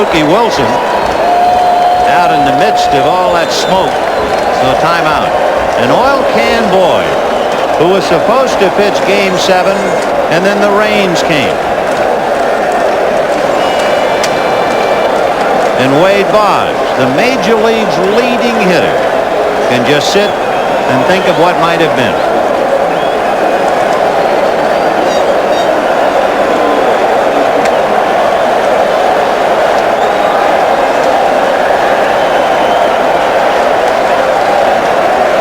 Mookie Wilson out in the midst of all that smoke. So timeout. An oil can Boyd, who was supposed to pitch Game 7, and then the rains came. And Wade Boggs, the Major League's leading hitter, can just sit and think of what might have been.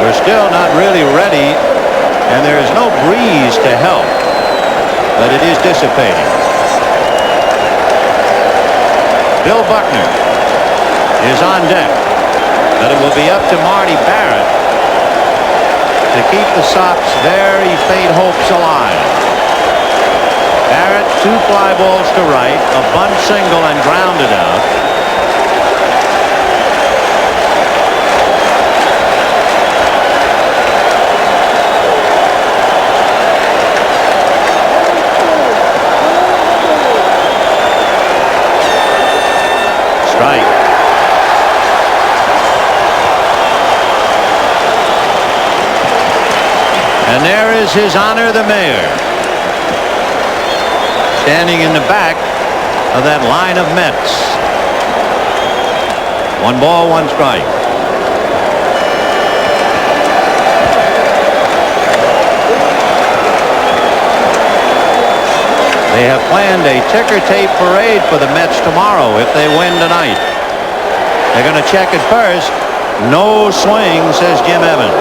We're still not really ready, and there is no breeze to help, but it is dissipating. Bill Buckner is on deck, but it will be up to Marty Barrett to keep the Sox very faint hopes alive. Barrett, 2 fly balls to right, a bunt single and grounded out. Strike. And there is His Honor the Mayor, standing in the back of that line of Mets. 1 ball, 1 strike. They have planned a ticker tape parade for the Mets tomorrow if they win tonight. They're going to check it first. No swing, says Jim Evans.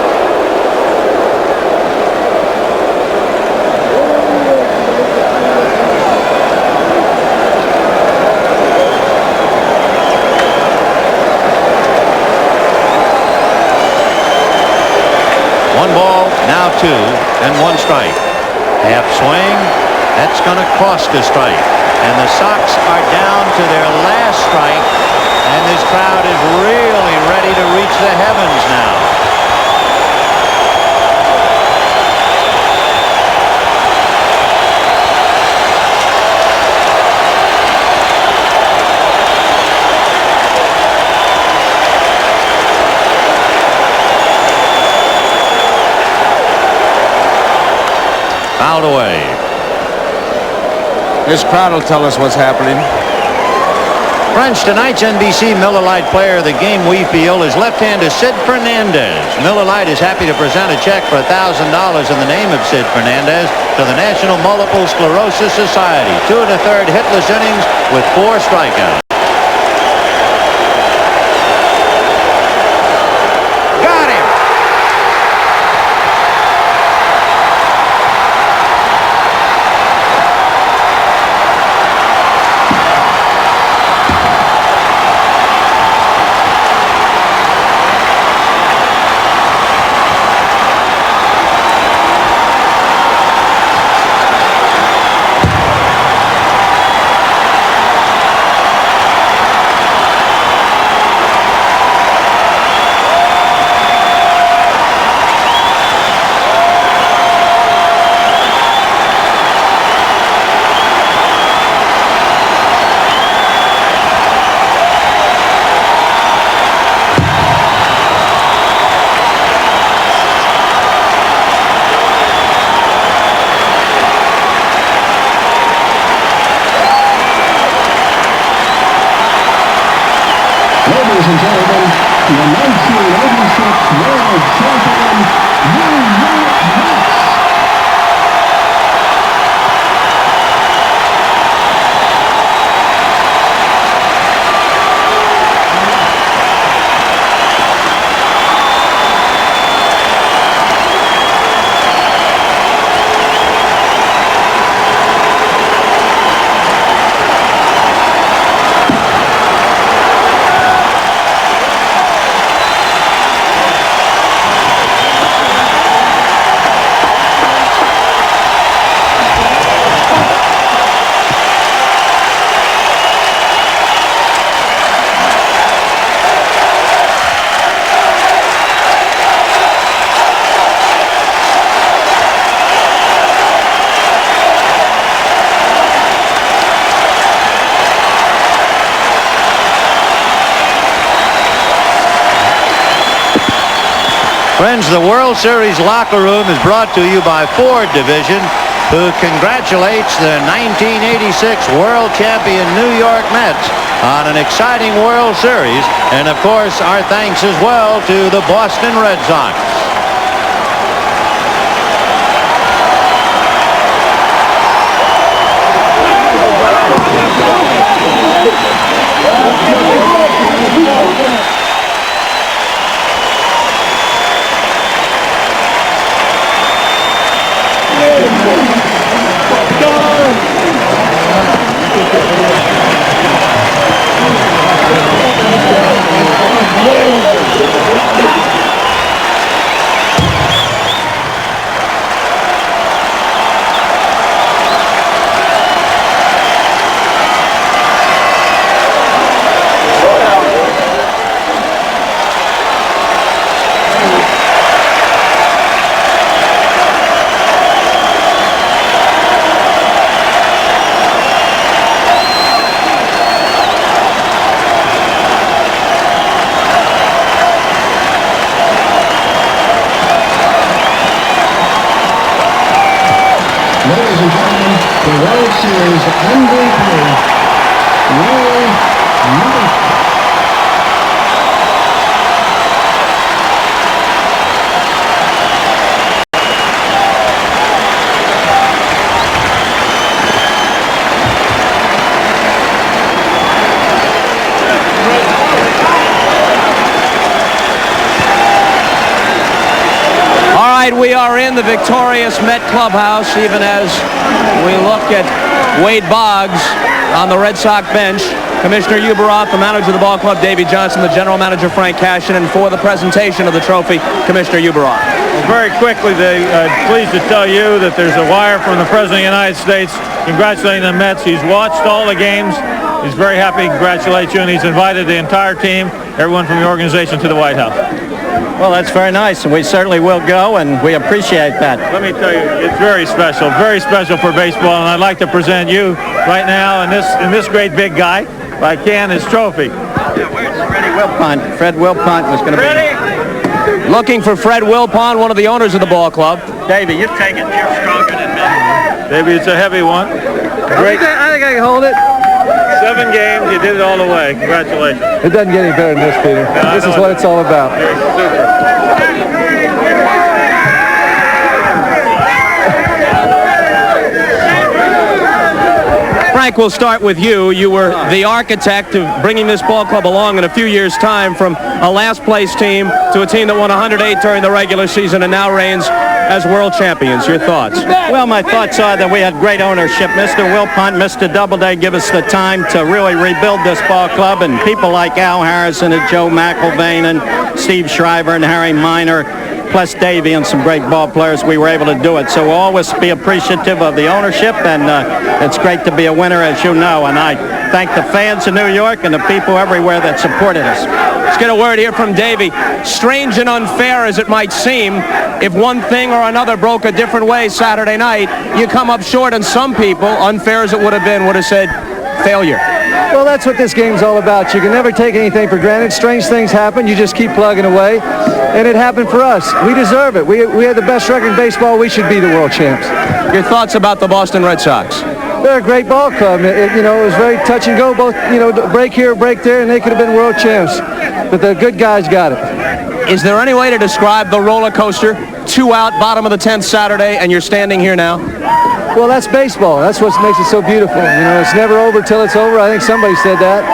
One ball, now 2, and 1 strike. Half swing. That's going to cost a strike. And the Sox are down to their last strike. And this crowd is really ready to reach the heavens now. Fouled away. This crowd will tell us what's happening. Friends, tonight's NBC Miller Lite Player of the Game, we feel, is left-hander Sid Fernandez. Miller Lite is happy to present a check for $1,000 in the name of Sid Fernandez to the National Multiple Sclerosis Society. 2 1/3 hitless innings with 4 strikeouts. Got him! Ladies and gentlemen, the 1986 World Champion, New York Mets. Friends, the World Series locker room is brought to you by Ford Division, who congratulates the 1986 World Champion New York Mets on an exciting World Series. And, of course, our thanks as well to the Boston Red Sox. Ladies and gentlemen, the World Series MVP, Ray Knight. We are in the victorious Met clubhouse, even as we look at Wade Boggs on the Red Sox bench. Commissioner Uberoth, the manager of the ball club, Davey Johnson, the general manager, Frank Cashin, and for the presentation of the trophy, Commissioner Uberoth. Well, very quickly, pleased to tell you that there's a wire from the President of the United States congratulating the Mets. He's watched all the games. He's very happy to congratulate you, and he's invited the entire team, everyone from the organization, to the White House. Well, that's very nice, and we certainly will go, and we appreciate that. Let me tell you, it's very special for baseball, and I'd like to present you right now and this great big guy, if I can, his trophy. Where's Freddie Wilpont? Fred Wilpont was going to be... Looking for Fred Wilpont, one of the owners of the ball club. Davey, you take it. You're stronger than me. Davey, it's a heavy one. Great. I think I can hold it. 7 games, you did it all the way. Congratulations. It doesn't get any better than this, Peter. No, This is what it's all about. Super. Frank, we'll start with you. You were the architect of bringing this ball club along in a few years' time from a last-place team to a team that won 108 during the regular season and now reigns as world champions. Your thoughts? Well, my thoughts are that we had great ownership. Mr. Wilpont, Mr. Doubleday give us the time to really rebuild this ball club, and people like Al Harrison and Joe McIlvain and Steve Shriver and Harry Minor, plus Davey and some great ball players, we were able to do it. So we'll always be appreciative of the ownership, and it's great to be a winner, as you know. And I thank the fans of New York and the people everywhere that supported us. Let's get a word here from Davey. Strange and unfair as it might seem, if one thing or another broke a different way Saturday night, you come up short, and some people, unfair as it would have been, would have said failure. Well, that's what this game's all about. You can never take anything for granted. Strange things happen. You just keep plugging away. And it happened for us. We deserve it. We had the best record in baseball. We should be the world champs. Your thoughts about the Boston Red Sox? They're a great ball club. It was very touch and go. Both, break here, break there, and they could have been world champs. But the good guys got it. Is there any way to describe the roller coaster? 2 out, bottom of the 10th Saturday, and you're standing here now? Well, that's baseball. That's what makes it so beautiful. It's never over till it's over. I think somebody said that.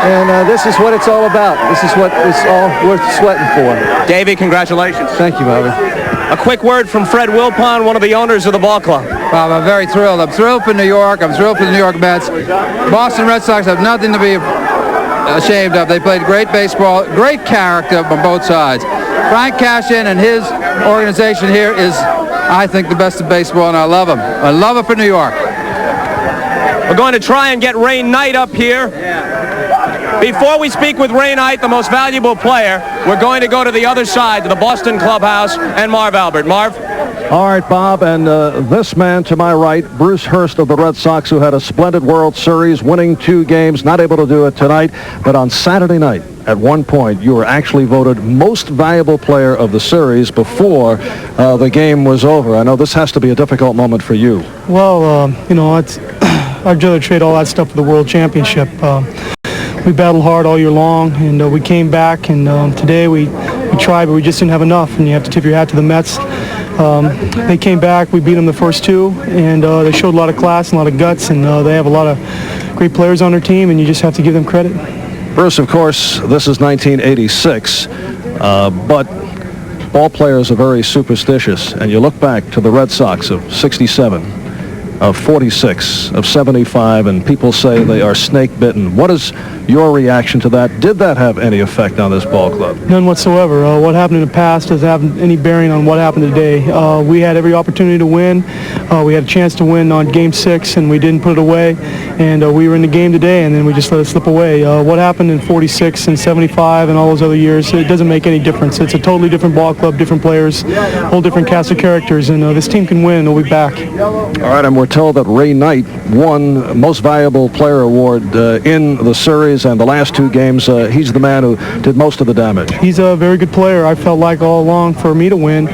And this is what it's all about. This is what it's all worth sweating for. Davey, congratulations. Thank you, Bobby. A quick word from Fred Wilpont, one of the owners of the ball club. Well, I'm very thrilled. I'm thrilled for New York. I'm thrilled for the New York Mets. Boston Red Sox have nothing to be ashamed of. They played great baseball, great character on both sides. Frank Cashin and his organization here is, I think, the best of baseball, and I love him. I love it for New York. We're going to try and get Ray Knight up here. Before we speak with Ray Knight, the most valuable player, we're going to go to the other side, to the Boston clubhouse, and Marv Albert. Marv? All right, Bob, and this man to my right, Bruce Hurst of the Red Sox, who had a splendid World Series, winning 2 games, not able to do it tonight, but on Saturday night, at one point, you were actually voted most valuable player of the series before the game was over. I know this has to be a difficult moment for you. Well, I'd rather trade all that stuff for the World Championship. We battled hard all year long, and we came back, and today we tried, but we just didn't have enough, and you have to tip your hat to the Mets. They came back, we beat them the first 2, and they showed a lot of class and a lot of guts, and they have a lot of great players on their team, and you just have to give them credit. Bruce, of course, this is 1986, but ball players are very superstitious, and you look back to the Red Sox of 67, of 46, of 75, and people say they are snake-bitten. What is your reaction to that? Did that have any effect on this ball club? None whatsoever. What happened in the past doesn't have any bearing on what happened today. We had every opportunity to win. We had a chance to win on Game 6, and we didn't put it away. And we were in the game today, and then we just let it slip away. What happened in 46 and 75 and all those other years, it doesn't make any difference. It's a totally different ball club, different players, whole different cast of characters, and this team can win, and they'll be back. All right, and we're told that Ray Knight won Most Valuable Player Award in the series, and the last 2 games, he's the man who did most of the damage. He's a very good player. I felt like all along for me to win,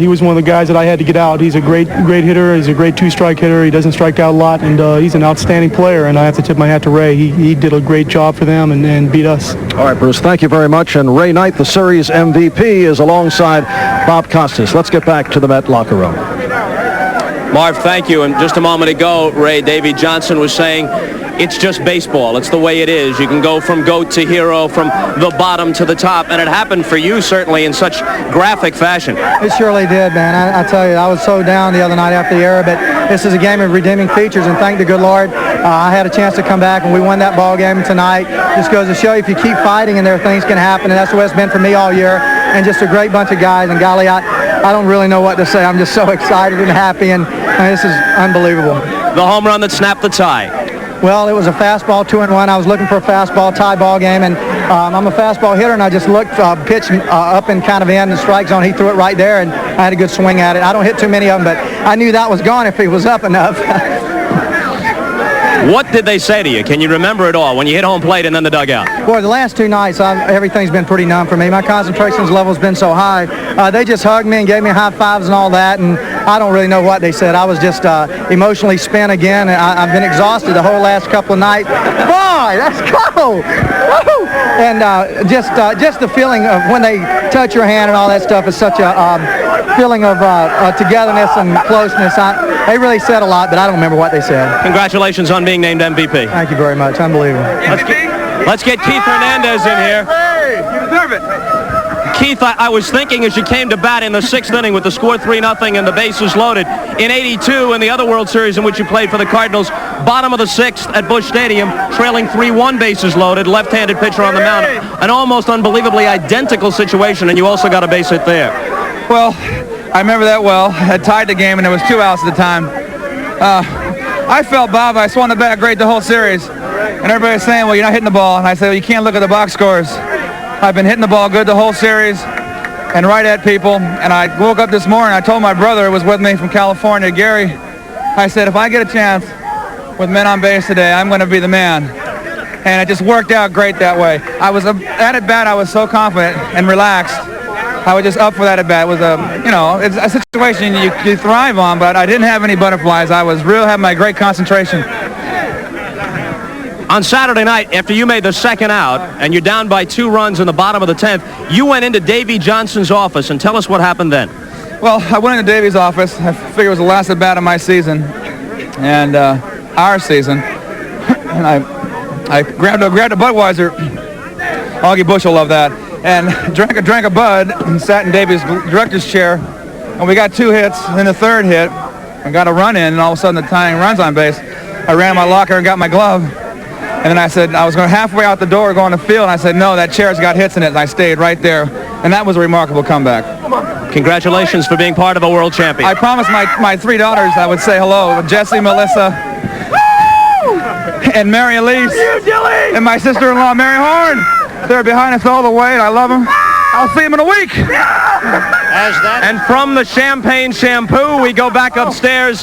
he was one of the guys that I had to get out. He's a great hitter. He's a great 2-strike hitter. He doesn't strike out a lot, and he's an outstanding player, and I have to tip my hat to Ray. He did a great job for them and beat us. All right, Bruce, thank you very much. And Ray Knight, the series MVP, is alongside Bob Costas. Let's get back to the Met locker room. Marv, thank you. And just a moment ago, Ray, Davey Johnson was saying it's just baseball. It's the way it is. You can go from GOAT to hero, from the bottom to the top, and it happened for you certainly in such graphic fashion. It surely did, man. I tell you, I was so down the other night after the era, but this is a game of redeeming features, and thank the good Lord, I had a chance to come back, and we won that ball game tonight. Just goes to show you, if you keep fighting, and there things can happen, and that's the way it's been for me all year, and just a great bunch of guys, and golly, I don't really know what to say. I'm just so excited and happy, and this is unbelievable. The home run that snapped the tie. Well, it was a fastball, 2-1. I was looking for a fastball tie ball game, and I'm a fastball hitter, and I just looked, pitch up and kind of in the strike zone. He threw it right there, and I had a good swing at it. I don't hit too many of them, but I knew that was gone if he was up enough. What did they say to you? Can you remember it all when you hit home plate and then the dugout? Boy, the last 2 nights, everything's been pretty numb for me. My concentration level's been so high. They just hugged me and gave me high fives and all that, and I don't really know what they said. I was just emotionally spent again. I've been exhausted the whole last couple of nights. Boy, let's go! Woo! And just the feeling of when they touch your hand and all that stuff is such a feeling of togetherness and closeness. They really said a lot, but I don't remember what they said. Congratulations on being named MVP. Thank you very much. Unbelievable. Let's get Keith Hernandez in here. You deserve it. Keith, I was thinking as you came to bat in the 6th inning with the score 3-0 and the bases loaded. In 82, in the other World Series in which you played for the Cardinals, bottom of the 6th at Busch Stadium, trailing 3-1 bases loaded, left-handed pitcher on the mound. An almost unbelievably identical situation, and you also got a base hit there. Well, I remember that well. I tied the game, and there was 2 outs at the time. I felt, Bob, I swung the bat great the whole series. And everybody was saying, well, you're not hitting the ball. And I said, well, you can't look at the box scores. I've been hitting the ball good the whole series and right at people. And I woke up this morning, I told my brother who was with me from California, Gary, I said, if I get a chance with men on base today, I'm going to be the man. And it just worked out great that way. I was at bat, I was so confident and relaxed. I was just up for that at bat. It was it's a situation you thrive on, but I didn't have any butterflies. I was having my great concentration. On Saturday night, after you made the 2nd out and you're down by 2 runs in the bottom of the 10th, you went into Davey Johnson's office, and tell us what happened then. Well, I went into Davey's office. I figured it was the last at bat of my season and our season. And I grabbed a Budweiser. Augie Bush will love that. And drank a Bud and sat in Davey's director's chair. And we got 2 hits. And then the 3rd hit, I got a run in, and all of a sudden the tying runs on base. I ran to my locker and got my glove. And then I said, I was going halfway out the door going to field, and I said, no, that chair's got hits in it, and I stayed right there. And that was a remarkable comeback. Congratulations for being part of a world champion. I promised my 3 daughters I would say hello, Jessie, Melissa, and Mary Elise, and my sister-in-law, Mary Horn. They're behind us all the way, and I love them. I'll see them in a week. as that. And from the champagne shampoo, we go back upstairs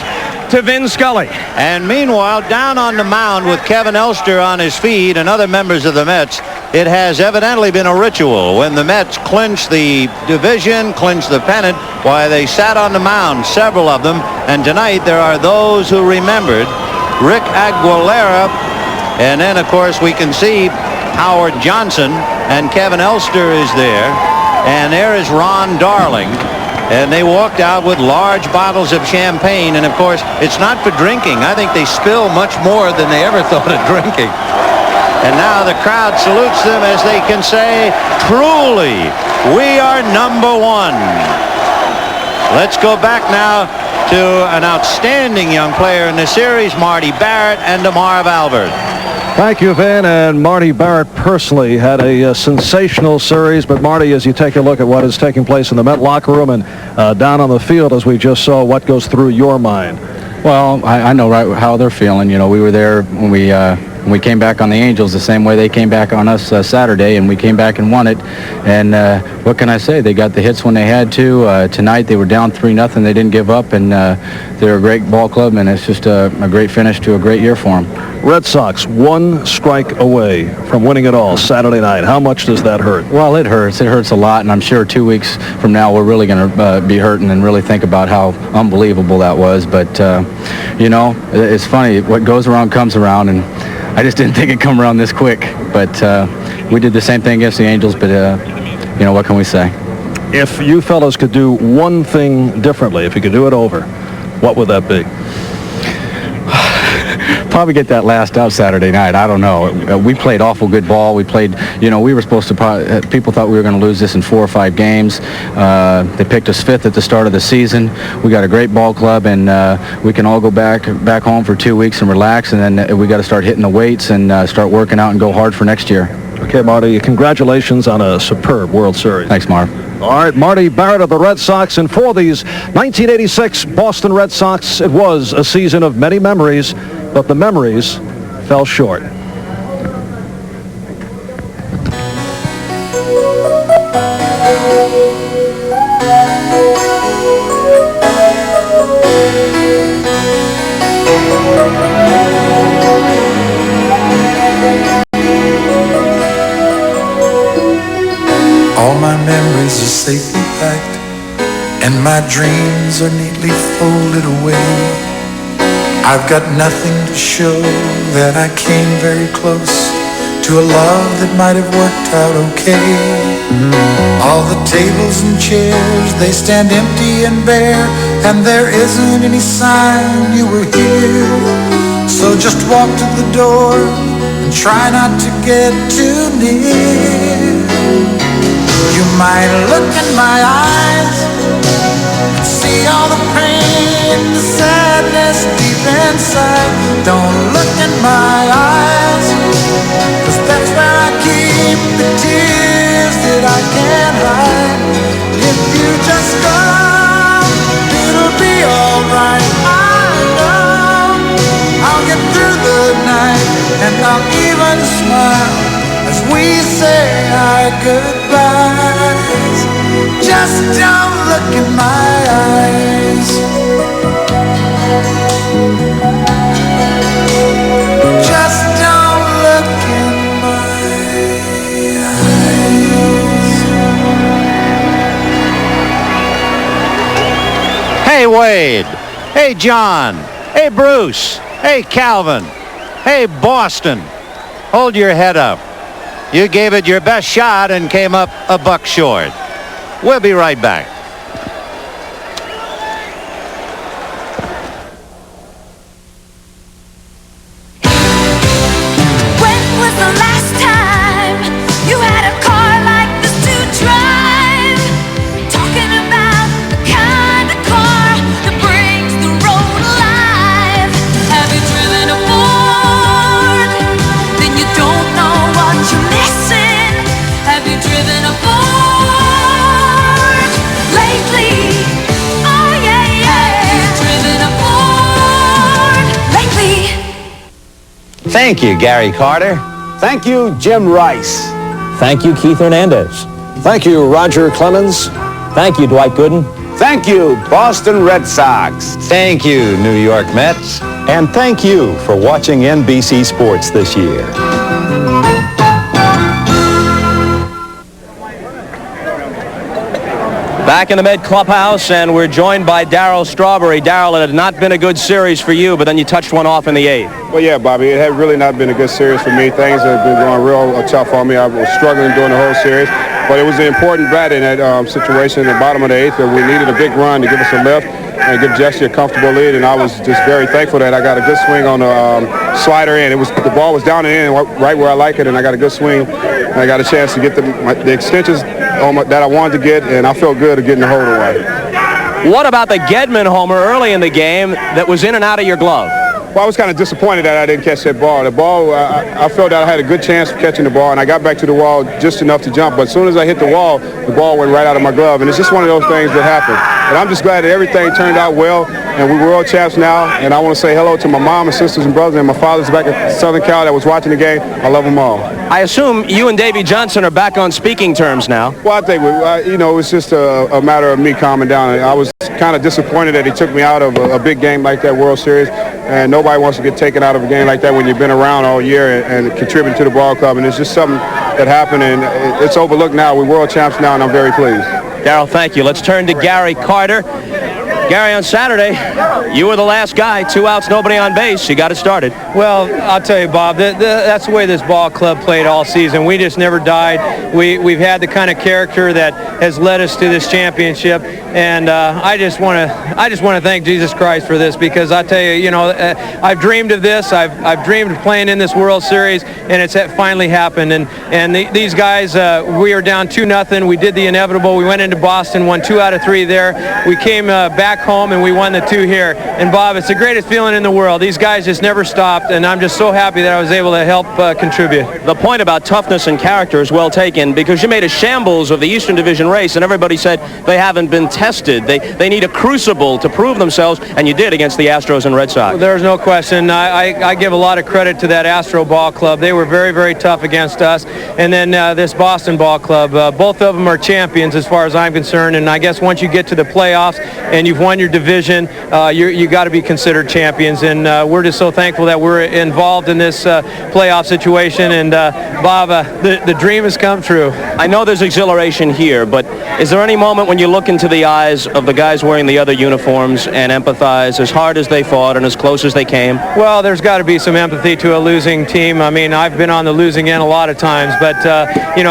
to Vin Scully. And meanwhile, down on the mound with Kevin Elster on his feet and other members of the Mets, it has evidently been a ritual. When the Mets clinched the division, clinched the pennant, why they sat on the mound, several of them. And tonight there are those who remembered Rick Aguilera. And then, of course, we can see Howard Johnson, and Kevin Elster is there. And there is Ron Darling. And they walked out with large bottles of champagne. And, of course, it's not for drinking. I think they spill much more than they ever thought of drinking. And now the crowd salutes them as they can say, truly, we are number one. Let's go back now to an outstanding young player in the series, Marty Barrett, and to Marv Albert. Thank you, Vin. And Marty Barrett personally had a sensational series. But, Marty, as you take a look at what is taking place in the Met locker room and down on the field, as we just saw, what goes through your mind? Well, I know right how they're feeling. You know, we were there when we came back on the Angels the same way they came back on us Saturday, and we came back and won it. And what can I say? They got the hits when they had to. Tonight they were down 3-0. They didn't give up, and they're a great ball club, and it's just a great finish to a great year for them. Red Sox one strike away from winning it all Saturday night. How much does that hurt? Well, it hurts. It hurts a lot, and I'm sure 2 weeks from now we're really going to be hurting and really think about how unbelievable that was. But, you know, it's funny. What goes around comes around, and I just didn't think it'd come around this quick. But we did the same thing against the Angels, but, you know, what can we say? If you fellas could do one thing differently, if you could do it over, what would that be? Probably get that last out Saturday night. I don't know. We played awful good ball. We played, you know, we were supposed to people thought we were going to lose this in 4 or 5 games. They picked us 5th at the start of the season. We got a great ball club, and we can all go back home for 2 weeks and relax, and then we got to start hitting the weights and start working out and go hard for next year. Okay, Marty, congratulations on a superb World Series. Thanks, Marv. All right, Marty Barrett of the Red Sox. And for these 1986 Boston Red Sox, it was a season of many memories, but the memories fell short. All my memories are safely packed, and my dreams are neatly folded away. I've got nothing to show that I came very close to a love that might have worked out okay. All the tables and chairs, they stand empty and bare, and there isn't any sign you were here. So just walk to the door and try not to get too near. You might look in my eyes and see all the pain, the sadness deep inside. Don't look in my eyes, 'cause that's where I keep the tears that I can't hide. If you just go, it'll be alright. I know I'll get through the night, and I'll even smile as we say our goodbyes. Just don't look in my eyes. Just don't look in my eyes. Hey, Wade. Hey, John. Hey, Bruce. Hey, Calvin. Hey, Boston. Hold your head up. You gave it your best shot and came up a buck short. We'll be right back. When was the last time you had a car like this to drive? Talking about the kind of car that brings the road alive. Have you driven a Ford? Then you don't know what you're missing. Have you driven a Ford lately? Oh yeah, yeah. Have you driven a Ford lately? Thank you, Gary Carter. Thank you, Jim Rice. Thank you, Keith Hernandez. Thank you, Roger Clemens. Thank you, Dwight Gooden. Thank you, Boston Red Sox. Thank you, New York Mets. And thank you for watching NBC Sports this year. Back in the Med clubhouse, and we're joined by Darryl Strawberry. Darryl, it had not been a good series for you, but then you touched one off in the 8th. Well, yeah, Bobby, it had really not been a good series for me. Things have been going real tough on me. I was struggling during the whole series, but it was an important bat in that situation in the bottom of the 8th, and we needed a big run to give us a lift and give Jesse a comfortable lead, and I was just very thankful that I got a good swing on the slider in. The ball was down and in right where I like it, and I got a good swing, and I got a chance to get the extensions that I wanted to get, and I felt good at getting the hold away. What about the Gedman homer early in the game that was in and out of your glove? Well, I was kind of disappointed that I didn't catch that ball. The ball, I felt that I had a good chance of catching the ball, and I got back to the wall just enough to jump. But as soon as I hit the wall went right out of my glove, and it's just one of those things that happen. But I'm just glad that everything turned out well, and we're world champs now. And I want to say hello to my mom and sisters and brothers, and my father's back at Southern Cal that was watching the game. I love them all. I assume you and Davey Johnson are back on speaking terms now. Well, I think, it's just a matter of me calming down. I was kind of disappointed that he took me out of a big game like that World Series, and nobody wants to get taken out of a game like that when you've been around all year and contribute to the ball club. And it's just something that happened, and it's overlooked now. We're world champs now, and I'm very pleased. Darryl, thank you. Let's turn to Gary Carter. Gary, on Saturday, you were the last guy. 2 outs, nobody on base. You got it started. Well, I'll tell you, Bob, that's the way this ball club played all season. We just never died. We've had the kind of character that has led us to this championship, and I just want to thank Jesus Christ for this, because I tell you, I've dreamed of this. I've dreamed of playing in this World Series, and it's finally happened. And these guys, we are down 2-0. We did the inevitable. We went into Boston, won 2 out of 3 there. We came back home and we won the 2 here. And Bob, it's the greatest feeling in the world. These guys just never stopped, and I'm just so happy that I was able to help contribute. The point about toughness and character is well taken, because you made a shambles of the Eastern Division race, and everybody said they haven't been tested. They need a crucible to prove themselves, and you did against the Astros and Red Sox. Well, there's no question. I give a lot of credit to that Astro ball club. They were very, very tough against us. And then this Boston ball club, both of them are champions as far as I'm concerned, and I guess once you get to the playoffs and you've won your division, you got to be considered champions, and we're just so thankful that we're involved in this playoff situation. And Bob, the dream has come true. I know there's exhilaration here, but is there any moment when you look into the eyes of the guys wearing the other uniforms and empathize, as hard as they fought and as close as they came? Well, there's got to be some empathy to a losing team. I mean, I've been on the losing end a lot of times, but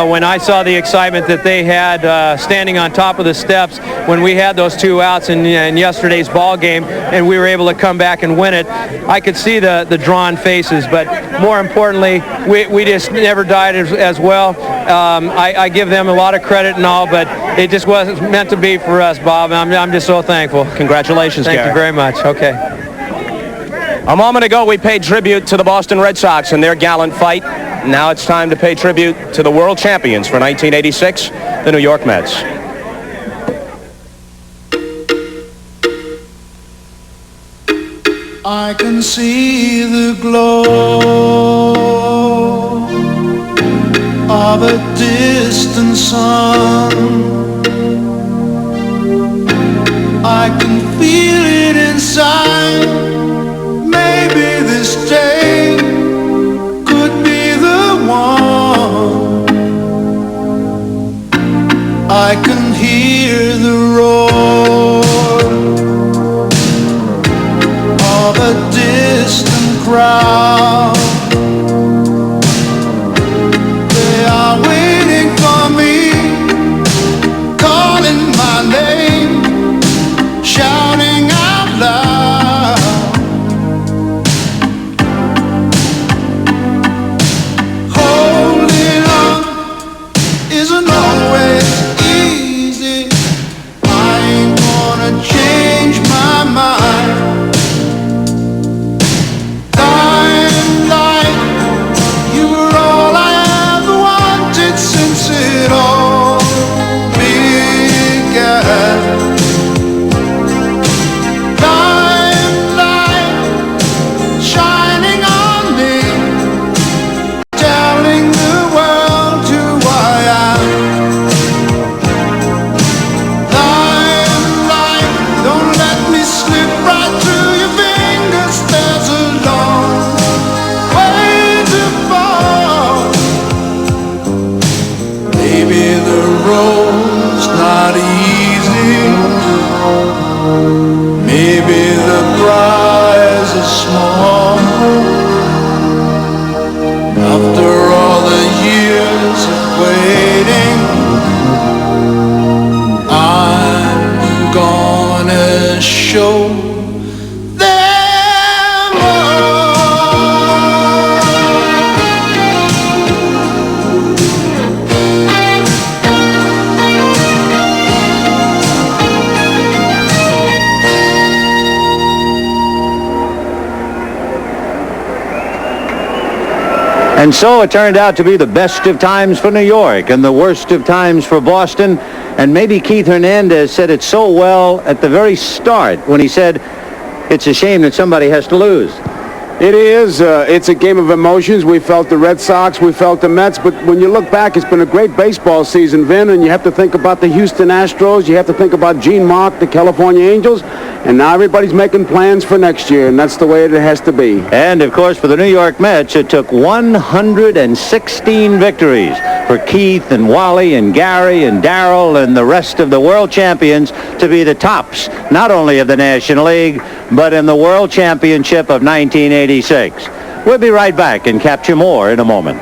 when I saw the excitement that they had standing on top of the steps when we had those 2 outs in yesterday's ball game, and we were able to come back and win it, I could see the drawn faces. But more importantly, we just never died as well. I give them a lot of credit and all, but it just wasn't meant to be for us, Bob. I'm just so thankful. Congratulations, Thank Gary. you very much. Okay. A moment ago, we paid tribute to the Boston Red Sox and their gallant fight. Now it's time to pay tribute to the world champions for 1986, the New York Mets. I can see the glow of a distant sun. I can feel it inside. Maybe this day could be the one. I can hear the roar of a distant crowd. They are waiting for me, calling my name, shouting out loud. Holding on isn't always easy. I ain't gonna change my mind. Dying And so it turned out to be the best of times for New York and the worst of times for Boston. And maybe Keith Hernandez said it so well at the very start when he said, it's a shame that somebody has to lose. It is. It's a game of emotions. We felt the Red Sox. We felt the Mets. But when you look back, it's been a great baseball season, Vin, and you have to think about the Houston Astros. You have to think about Gene Mark, the California Angels. And now everybody's making plans for next year, and that's the way it has to be. And, of course, for the New York Mets, it took 116 victories for Keith and Wally and Gary and Darrell and the rest of the world champions to be the tops, not only of the National League, but in the World Championship of 1986. We'll be right back and capture more in a moment.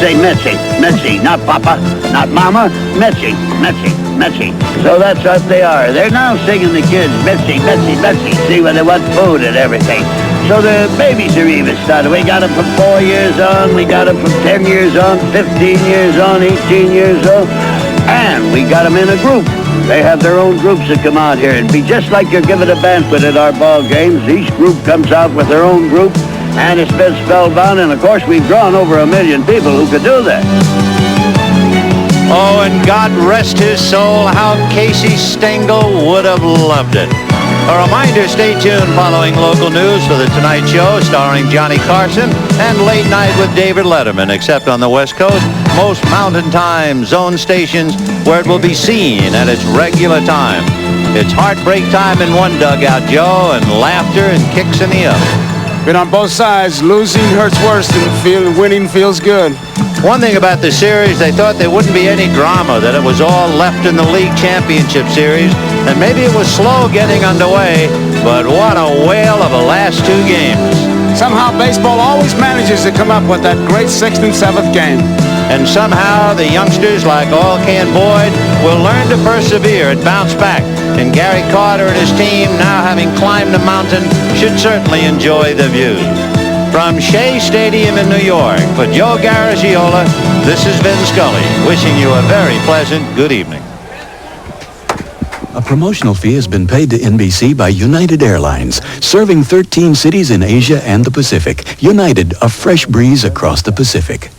Say Metsy, Metsy, not Papa, not Mama, Metsy, Metsy, Metsy. So that's what they are. They're now singing the kids, Metsy, Metsy, Metsy. See when they want food and everything. So the babies are even started. We got them from 4 years on, we got them from 10 years on, 15 years on, 18 years old, and we got them in a group. They have their own groups that come out here. It'd be just like you're giving a banquet at our ball games. Each group comes out with their own group, and it's been spellbound, and of course we've drawn over 1 million people who could do that. Oh, and God rest his soul, how Casey Stengel would have loved it. A reminder, stay tuned following local news for The Tonight Show starring Johnny Carson and Late Night with David Letterman, except on the West Coast, most Mountain Time zone stations where it will be seen at its regular time. It's heartbreak time in one dugout, Joe, and laughter and kicks in the other. Been on both sides. Losing hurts worse than winning feels good. One thing about the series, they thought there wouldn't be any drama, that it was all left in the league championship series, and maybe it was slow getting underway, but what a whale of a last two games. Somehow baseball always manages to come up with that great 6th and 7th game. And somehow the youngsters like All-Can Boyd will learn to persevere and bounce back. And Gary Carter and his team, now having climbed the mountain, should certainly enjoy the view. From Shea Stadium in New York, for Joe Garagiola, this is Vin Scully, wishing you a very pleasant good evening. A promotional fee has been paid to NBC by United Airlines, serving 13 cities in Asia and the Pacific. United, a fresh breeze across the Pacific.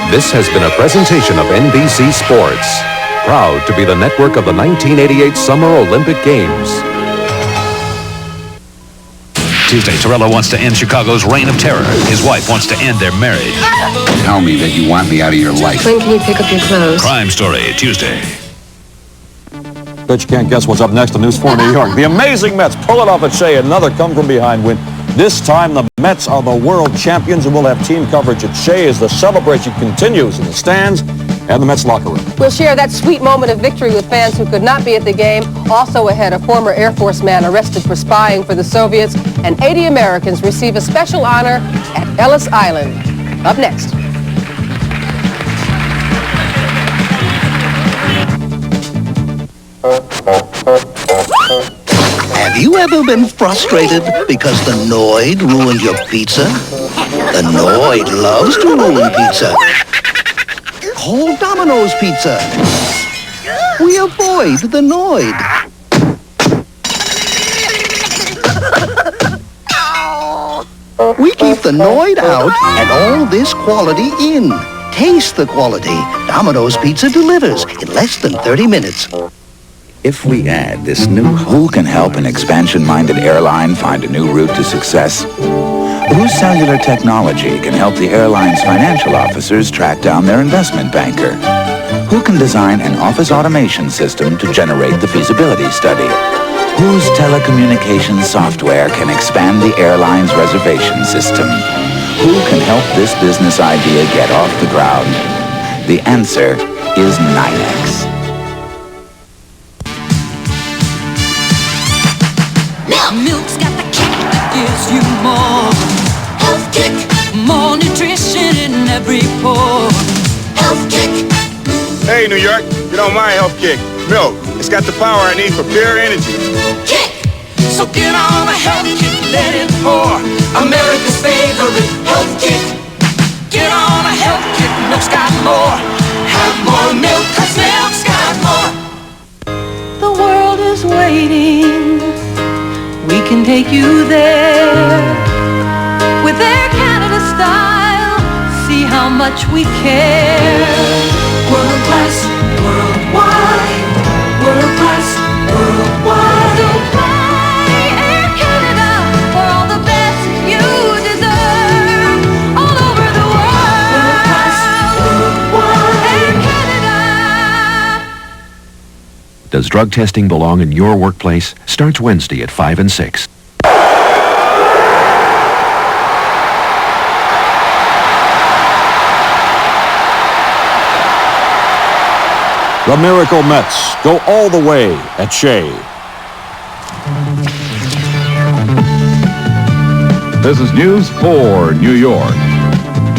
This has been a presentation of NBC Sports, proud to be the network of the 1988 Summer Olympic Games. Tuesday, Torello wants to end Chicago's reign of terror. His wife wants to end their marriage. Tell me that you want me out of your life. When can you pick up your clothes? Crime Story, Tuesday. Bet you can't guess what's up next on News 4 New York. The amazing Mets pull it off at Shea. Another come-from-behind win. This time, the Mets are the world champions, and we'll have team coverage at Shea as the celebration continues in the stands and the Mets locker room. We'll share that sweet moment of victory with fans who could not be at the game. Also ahead, a former Air Force man arrested for spying for the Soviets, and 80 Americans receive a special honor at Ellis Island. Up next. Have you ever been frustrated because the Noid ruined your pizza? The Noid loves to ruin pizza. Call Domino's Pizza. We avoid the Noid. We keep the Noid out and all this quality in. Taste the quality. Domino's Pizza delivers in less than 30 minutes. If we add this new, who can help an expansion-minded airline find a new route to success? Whose cellular technology can help the airline's financial officers track down their investment banker? Who can design an office automation system to generate the feasibility study? Whose telecommunications software can expand the airline's reservation system? Who can help this business idea get off the ground? The answer is NYNEX. Milk's got the kick that gives you more health kick, more nutrition in every pore. Health kick. Hey, New York, get on my health kick. Milk. It's got the power I need for pure energy. Kick. So get on a health kick, let it pour. America's favorite health kick. Get on a health kick, milk's got more. Have more milk, 'cause milk's got more. The world is waiting. We can take you there with Air Canada style. See how much we care. World class, worldwide. World class, worldwide. So fly Air Canada for all the best you deserve. All over the world. World class, worldwide. Air Canada. Does drug testing belong in your workplace? Starts Wednesday at 5 and 6. The Miracle Mets go all the way at Shea. This is News 4 New York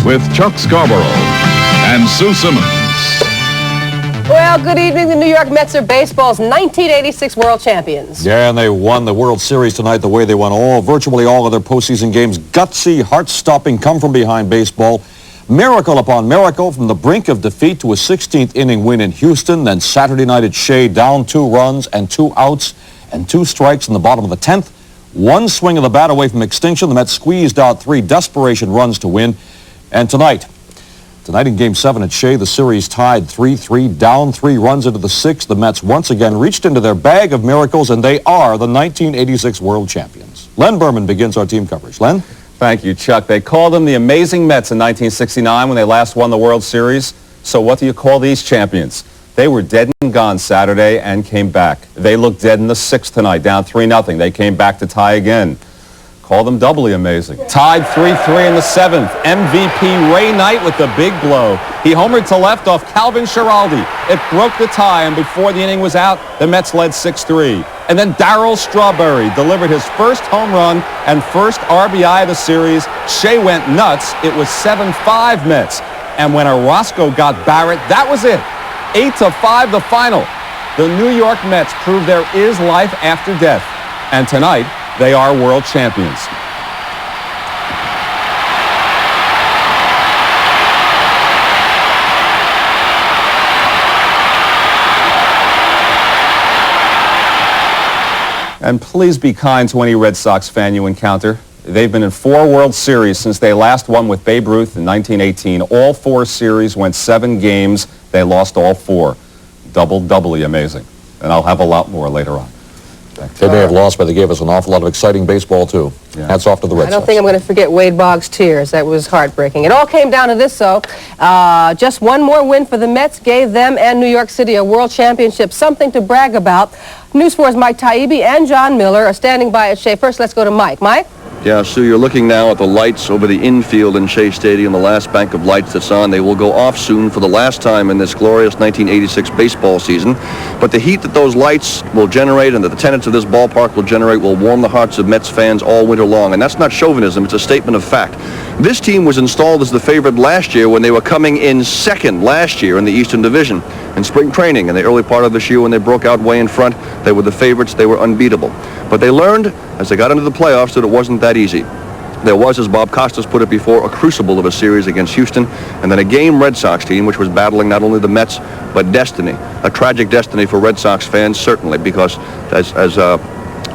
with Chuck Scarborough and Sue Simmons. Well, good evening. The New York Mets are baseball's 1986 world champions. Yeah, and they won the World Series tonight the way they won virtually all of their postseason games. Gutsy, heart-stopping, come-from-behind baseball. Miracle upon miracle, from the brink of defeat to a 16th inning win in Houston. Then Saturday night at Shea, down 2 runs and 2 outs and 2 strikes in the bottom of the 10th. One swing of the bat away from extinction. The Mets squeezed out 3 desperation runs to win. And tonight in Game 7 at Shea, the series tied 3-3, down 3 runs into the 6th. The Mets once again reached into their bag of miracles, and they are the 1986 world champions. Len Berman begins our team coverage. Len? Thank you, Chuck. They called them the Amazing Mets in 1969 when they last won the World Series. So what do you call these champions? They were dead and gone Saturday and came back. They looked dead in the 6th tonight, down 3-0. They came back to tie again. Call them doubly amazing. Tied 3-3 in the 7th. MVP Ray Knight with the big blow. He homered to left off Calvin Schiraldi. It broke the tie, and before the inning was out, the Mets led 6-3. And then Darryl Strawberry delivered his first home run and first RBI of the series. Shea went nuts. It was 7-5 Mets. And when Orosco got Barrett, that was it. 8-5 the final. The New York Mets prove there is life after death. And tonight, they are world champions. And please be kind to any Red Sox fan you encounter. They've been in 4 World Series since they last won with Babe Ruth in 1918. All 4 series went 7 games. They lost all 4. Doubly amazing. And I'll have a lot more later on. They may have lost, but they gave us an awful lot of exciting baseball, too. Yeah. Hats off to the Red Sox. I don't think I'm going to forget Wade Boggs' tears. That was heartbreaking. It all came down to this, though. Just one more win for the Mets gave them and New York City a world championship, something to brag about. News 4's Mike Taibbi and John Miller are standing by at Shea. First, let's go to Mike. Mike? Yeah, Sue, you're looking now at the lights over the infield in Shea Stadium, the last bank of lights that's on. They will go off soon for the last time in this glorious 1986 baseball season. But the heat that those lights will generate and that the tenants of this ballpark will generate will warm the hearts of Mets fans all winter long. And that's not chauvinism, it's a statement of fact. This team was installed as the favorite last year when they were coming in second last year in the Eastern Division. In spring training, in the early part of this year when they broke out way in front, they were the favorites, they were unbeatable. But they learned, as they got into the playoffs, that it wasn't that easy. There was, as Bob Costas put it before, a crucible of a series against Houston, and then a game Red Sox team which was battling not only the Mets, but destiny. A tragic destiny for Red Sox fans, certainly, because as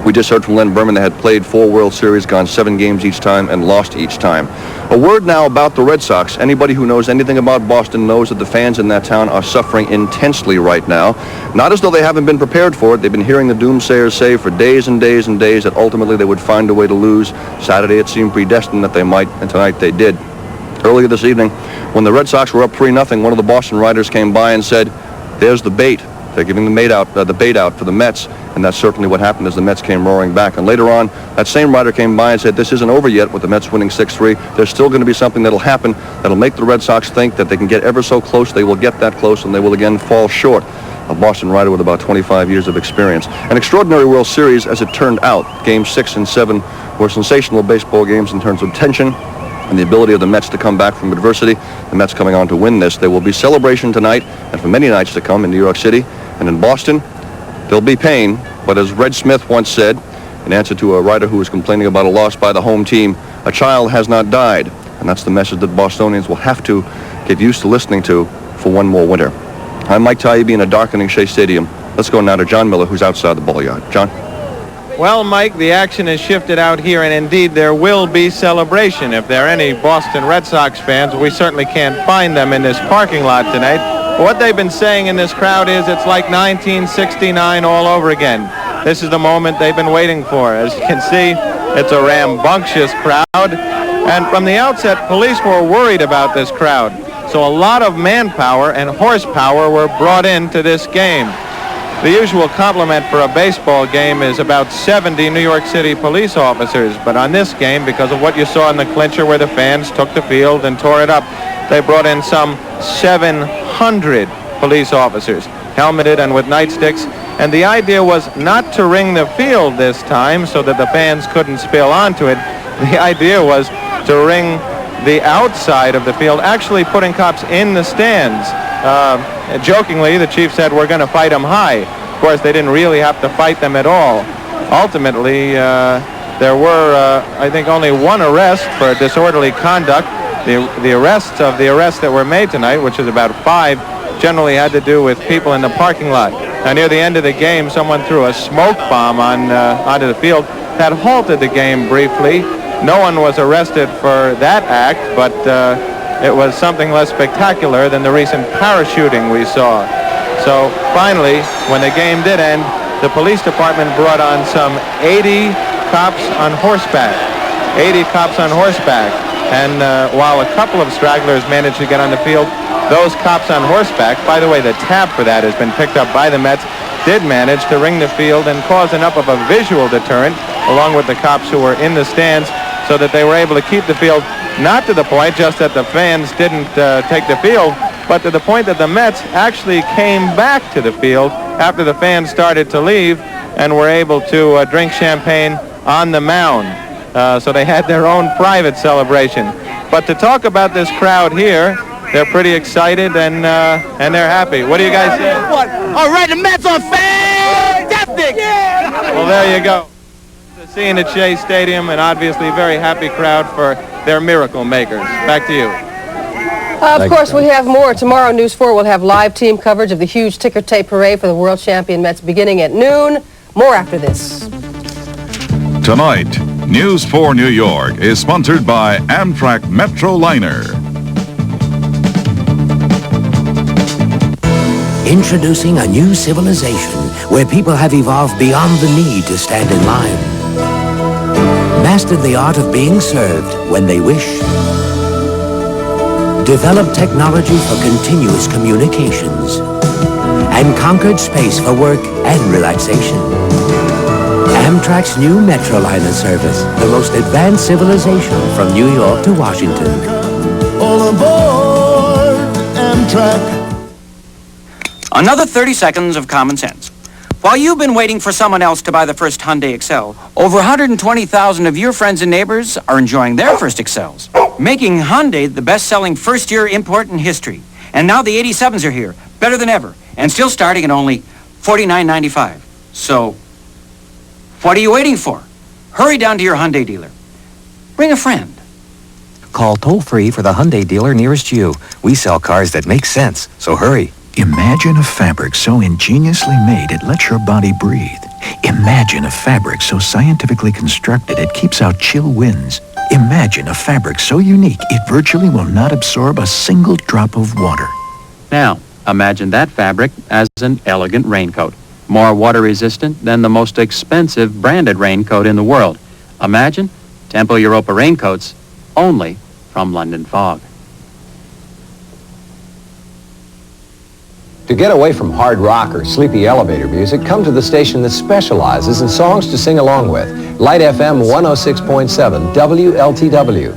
we just heard from Len Berman, they had played 4 World Series, gone 7 games each time, and lost each time. A word now about the Red Sox. Anybody who knows anything about Boston knows that the fans in that town are suffering intensely right now. Not as though they haven't been prepared for it. They've been hearing the doomsayers say for days and days and days that ultimately they would find a way to lose. Saturday it seemed predestined that they might, and tonight they did. Earlier this evening, when the Red Sox were up 3-0, one of the Boston writers came by and said, "There's the bait. They're giving the bait out for the Mets," and that's certainly what happened as the Mets came roaring back. And later on, that same writer came by and said, "This isn't over yet with the Mets winning 6-3. There's still going to be something that'll happen that'll make the Red Sox think that they can get ever so close. They will get that close, and they will again fall short." A Boston writer with about 25 years of experience. An extraordinary World Series, as it turned out. Games 6 and 7 were sensational baseball games in terms of tension and the ability of the Mets to come back from adversity. The Mets coming on to win this. There will be celebration tonight and for many nights to come in New York City. And in Boston, there'll be pain. But as Red Smith once said, in answer to a writer who was complaining about a loss by the home team, a child has not died. And that's the message that Bostonians will have to get used to listening to for one more winter. I'm Mike Taibbi in a darkening Shea Stadium. Let's go now to John Miller, who's outside the ball yard. John? Well, Mike, the action has shifted out here, and indeed there will be celebration. If there are any Boston Red Sox fans, we certainly can't find them in this parking lot tonight. But what they've been saying in this crowd is it's like 1969 all over again. This is the moment they've been waiting for. As you can see, it's a rambunctious crowd. And from the outset, police were worried about this crowd. So a lot of manpower and horsepower were brought into this game. The usual complement for a baseball game is about 70 New York City police officers. But on this game, because of what you saw in the clincher where the fans took the field and tore it up, they brought in some 700 police officers, helmeted and with nightsticks. And the idea was not to ring the field this time so that the fans couldn't spill onto it. The idea was to ring the outside of the field, actually putting cops in the stands. Jokingly, the chief said, "We're going to fight them high." Of course, they didn't really have to fight them at all. Ultimately, there were, I think, only one arrest for disorderly conduct. The arrests that were made tonight, which is about 5, generally had to do with people in the parking lot. Now, near the end of the game, someone threw a smoke bomb onto the field. That halted the game briefly. No one was arrested for that act, but it was something less spectacular than the recent parachuting we saw. So finally, when the game did end, the police department brought on some 80 cops on horseback. 80 cops on horseback. And while a couple of stragglers managed to get on the field, those cops on horseback, by the way, the tab for that has been picked up by the Mets. did manage to ring the field and cause enough of a visual deterrent, along with the cops who were in the stands, so that they were able to keep the field, not to the point just that the fans didn't take the field, but to the point that the Mets actually came back to the field after the fans started to leave and were able to drink champagne on the mound. So they had their own private celebration. But to talk about this crowd here, they're pretty excited and they're happy. What do you guys say? What? All right, the Mets are fantastic! Yeah! Well, there you go. The scene at Shea Stadium, and obviously a very happy crowd for their miracle makers. Back to you. Of course, we have more. Tomorrow, News 4 will have live team coverage of the huge ticker tape parade for the world champion Mets beginning at noon. More after this. Tonight, News 4 New York is sponsored by Amtrak Metroliner. Introducing a new civilization where people have evolved beyond the need to stand in line. Mastered the art of being served when they wish. Developed technology for continuous communications. And conquered space for work and relaxation. Amtrak's new Metroliner service, the most advanced civilization from New York to Washington. All aboard Amtrak. Another 30 seconds of common sense. While you've been waiting for someone else to buy the first Hyundai Excel, over 120,000 of your friends and neighbors are enjoying their first Excels, making Hyundai the best-selling first-year import in history. And now the 87s are here, better than ever, and still starting at only $49.95. So, what are you waiting for? Hurry down to your Hyundai dealer. Bring a friend. Call toll-free for the Hyundai dealer nearest you. We sell cars that make sense, so hurry. Imagine a fabric so ingeniously made it lets your body breathe. Imagine a fabric so scientifically constructed it keeps out chill winds. Imagine a fabric so unique it virtually will not absorb a single drop of water. Now, imagine that fabric as an elegant raincoat, more water resistant than the most expensive branded raincoat in the world. Imagine Tempo Europa raincoats only from London Fog. To get away from hard rock or sleepy elevator music, come to the station that specializes in songs to sing along with. Light FM 106.7 WLTW.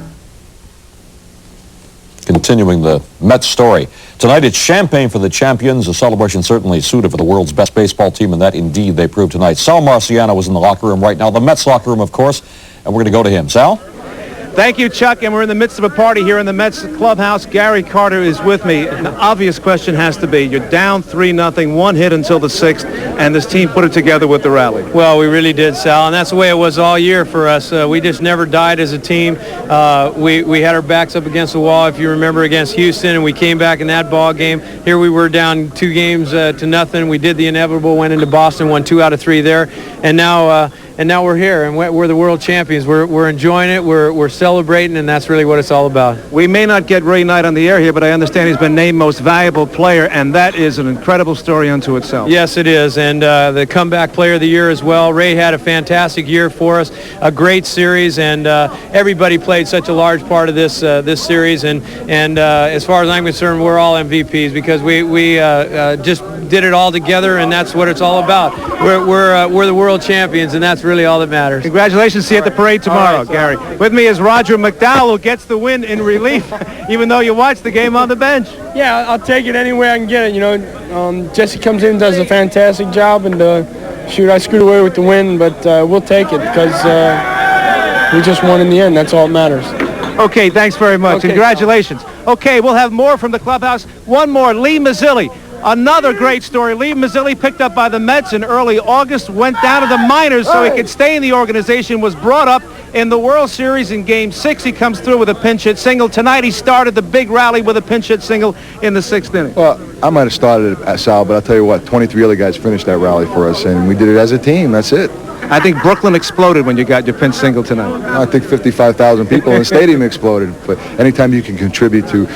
Continuing the Mets story. Tonight it's champagne for the champions, a celebration certainly suited for the world's best baseball team, and that indeed they proved tonight. Sal Marciano is in the locker room right now, the Mets locker room, of course, and we're going to go to him. Sal? Thank you, Chuck, and we're in the midst of a party here in the Mets clubhouse. Gary Carter is with me. An obvious question has to be, you're down 3-0, one hit until the 6th, and this team put it together with the rally. Well, we really did, Sal, and that's the way it was all year for us. We just never died as a team. We had our backs up against the wall, if you remember, against Houston, and we came back in that ball game. Here we were down 2 games to nothing. We did the inevitable, went into Boston, won 2 out of 3 there, and now we're here, and we're the world champions. We're enjoying it. We're celebrating, and that's really what it's all about. We may not get Ray Knight on the air here, but I understand he's been named most valuable player, and that is an incredible story unto itself. Yes, it is, and the comeback player of the year as well. Ray had a fantastic year for us, a great series, and everybody played such a large part of this series. And as far as I'm concerned, we're all MVPs because we just did it all together, and that's what it's all about. We're the world champions, and that's really all that matters. Congratulations. See you at the parade tomorrow, right, Gary. With me is Roger McDowell, who gets the win in relief, even though you watched the game on the bench. Yeah, I'll take it any way I can get it. You know, Jesse comes in, does a fantastic job, and shoot, I screwed away with the win, but we'll take it because we just won in the end. That's all that matters. Okay, thanks very much. Okay. Congratulations. Okay, we'll have more from the clubhouse. One more, Lee Mazzilli. Another great story. Lee Mazzilli, picked up by the Mets in early August, went down to the minors so he could stay in the organization, was brought up in the World Series in Game 6. He comes through with a pinch hit single. Tonight he started the big rally with a pinch hit single in the 6th inning. Well, I might have started it, Sal, but I'll tell you what, 23 other guys finished that rally for us, and we did it as a team. That's it. I think Brooklyn exploded when you got your pinch single tonight. I think 55,000 people in the stadium exploded. But anytime you can contribute to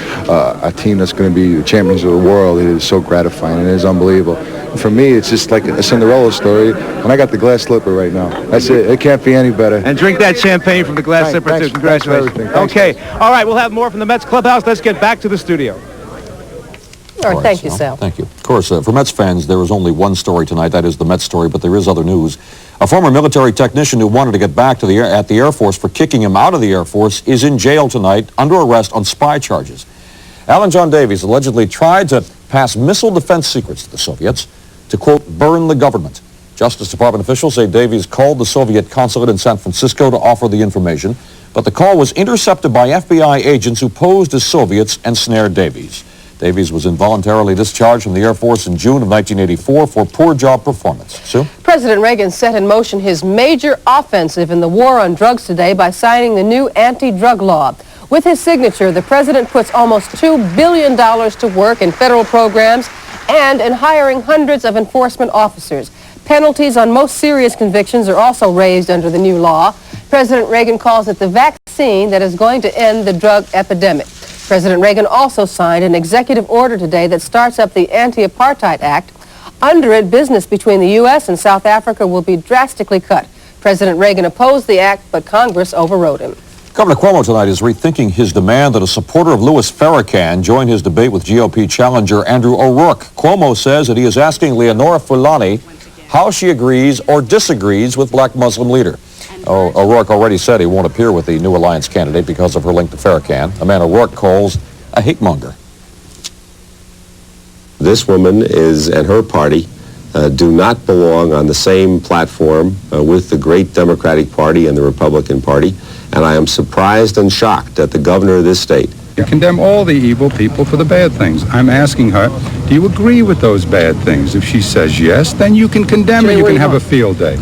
a team that's going to be the champions of the world, it is so gratifying. It is unbelievable. And for me, it's just like a Cinderella story. And I got the glass slipper right now. That's it. It can't be any better. And drink that champagne from the glass slipper, too. Congratulations. Thanks, okay. All right, we'll have more from the Mets clubhouse. Let's get back to the studio. All right, thank you, Sal. Thank you. Of course, for Mets fans, there is only one story tonight. That is the Mets story, but there is other news. A former military technician who wanted to get back to at the Air Force for kicking him out of the Air Force is in jail tonight under arrest on spy charges. Alan John Davies allegedly tried to pass missile defense secrets to the Soviets to, quote, burn the government. Justice Department officials say Davies called the Soviet consulate in San Francisco to offer the information, but the call was intercepted by FBI agents who posed as Soviets and snared Davies. Davies was involuntarily discharged from the Air Force in June of 1984 for poor job performance. Sue? President Reagan set in motion his major offensive in the war on drugs today by signing the new anti-drug law. With his signature, the president puts almost $2 billion to work in federal programs and in hiring hundreds of enforcement officers. Penalties on most serious convictions are also raised under the new law. President Reagan calls it the vaccine that is going to end the drug epidemic. President Reagan also signed an executive order today that starts up the Anti-Apartheid Act. Under it, business between the U.S. and South Africa will be drastically cut. President Reagan opposed the act, but Congress overrode him. Governor Cuomo tonight is rethinking his demand that a supporter of Louis Farrakhan join his debate with GOP challenger Andrew O'Rourke. Cuomo says that he is asking Leonora Fulani how she agrees or disagrees with black Muslim leader. O'Rourke already said he won't appear with the new alliance candidate because of her link to Farrakhan, a man O'Rourke calls a hate-monger. This woman and her party do not belong on the same platform with the great Democratic Party and the Republican Party, and I am surprised and shocked that the governor of this state You condemn all the evil people for the bad things. I'm asking her, do you agree with those bad things? If she says yes, then you can condemn it. You can have a field day.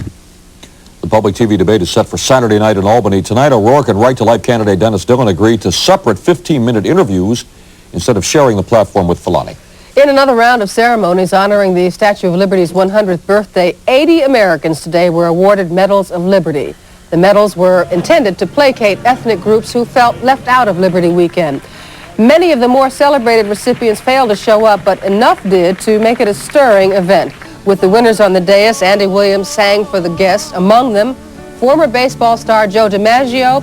The public TV debate is set for Saturday night in Albany. Tonight, O'Rourke and Right to Life candidate Dennis Dillon agreed to separate 15-minute interviews instead of sharing the platform with Fulani. In another round of ceremonies honoring the Statue of Liberty's 100th birthday, 80 Americans today were awarded Medals of Liberty. The medals were intended to placate ethnic groups who felt left out of Liberty Weekend. Many of the more celebrated recipients failed to show up, but enough did to make it a stirring event. With the winners on the dais, Andy Williams sang for the guests, among them former baseball star Joe DiMaggio,